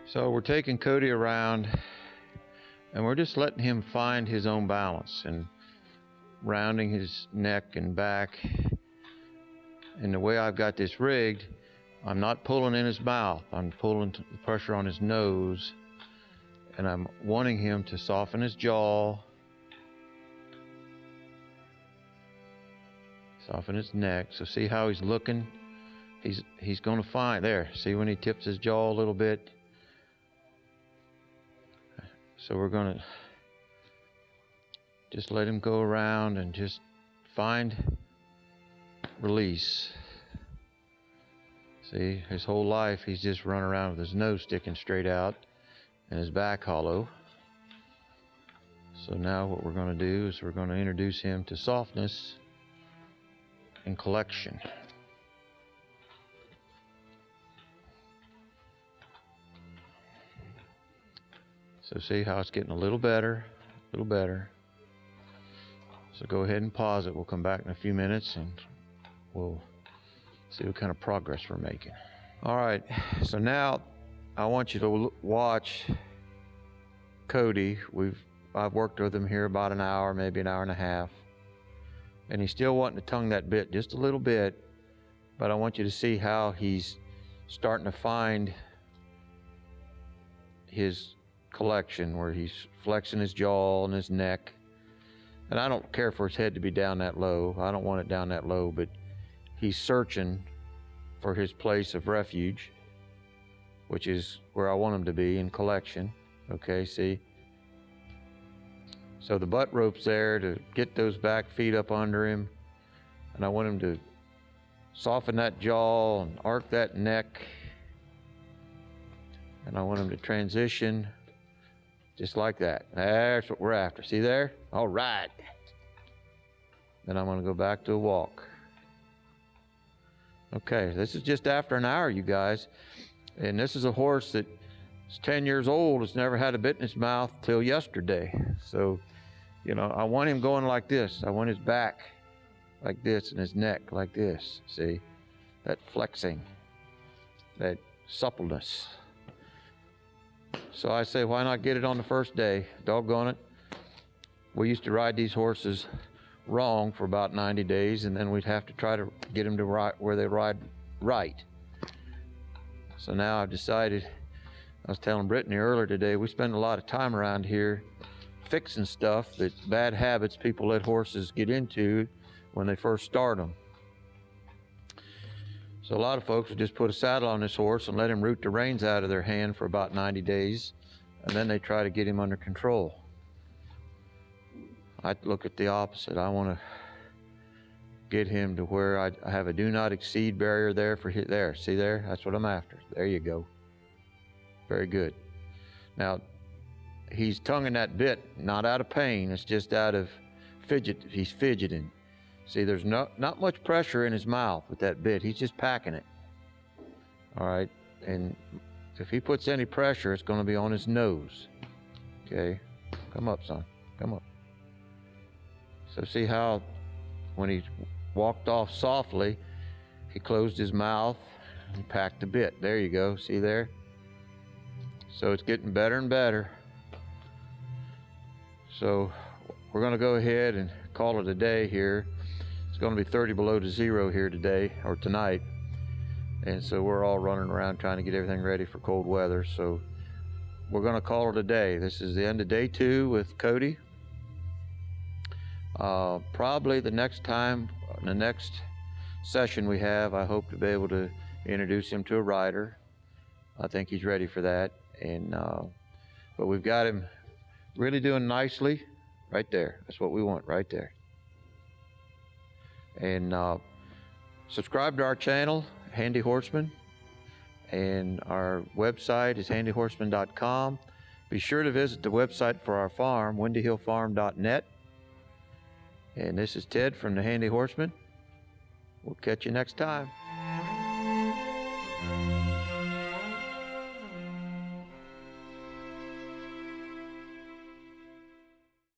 So we're taking Cody around and we're just letting him find his own balance and rounding his neck and back. And the way I've got this rigged, I'm not pulling in his mouth, I'm pulling the pressure on his nose, and I'm wanting him to soften his jaw, soften his neck. So see how he's looking? He's going to find, there, see when he tips his jaw a little bit? So we're going to just let him go around and just find release. See, his whole life he's just running around with his nose sticking straight out and his back hollow. So now what we're going to do is we're going to introduce him to softness and collection. So see how it's getting a little better, a little better. So go ahead and pause it. We'll come back in a few minutes and we'll see what kind of progress we're making. All right, so now I want you to watch Cody. I've worked with him here about an hour, maybe an hour and a half. And he's still wanting to tongue that bit just a little bit, but I want you to see how he's starting to find his collection, where he's flexing his jaw and his neck. And I don't care for his head to be down that low. I don't want it down that low, but he's searching for his place of refuge, which is where I want him to be in collection. Okay, see? So the butt rope's there to get those back feet up under him, and I want him to soften that jaw and arc that neck, and I want him to transition just like that. That's what we're after. See there? All right. Then I'm going to go back to a walk. Okay, this is just after an hour, you guys. And this is a horse that is 10 years old, has never had a bit in his mouth till yesterday. So, you know, I want him going like this. I want his back like this and his neck like this. See? That flexing, that suppleness. So I say, why not get it on the first day? Doggone it. We used to ride these horses wrong for about 90 days, and then we'd have to try to get them to ride where they ride right. So now I've decided, I was telling Brittany earlier today, we spend a lot of time around here fixing stuff, that bad habits people let horses get into when they first start them. So a lot of folks would just put a saddle on this horse and let him root the reins out of their hand for about 90 days, and then they try to get him under control. I look at the opposite. I want to get him to where I have a do not exceed barrier there for there. See there? That's what I'm after. There you go. Very good. Now, he's tonguing that bit, not out of pain. It's just out of fidget. He's fidgeting. See, there's not much pressure in his mouth with that bit. He's just packing it. All right, and if he puts any pressure, it's going to be on his nose. Okay, come up, son. Come up. So see how when he walked off softly, he closed his mouth and packed the bit. There you go. See there? So it's getting better and better. So we're going to go ahead and call it a day here. It's going to be 30 below to zero here today, or tonight. And so we're all running around trying to get everything ready for cold weather. So we're going to call it a day. This is the end of day 2 with Cody. Probably the next time, the next session we have, I hope to be able to introduce him to a rider. I think he's ready for that. And but we've got him really doing nicely right there. That's what we want right there. And subscribe to our channel, Handy Horseman, and our website is handyhorseman.com. Be sure to visit the website for our farm, windyhillfarm.net. And this is Ted from the Handy Horseman. We'll catch you next time.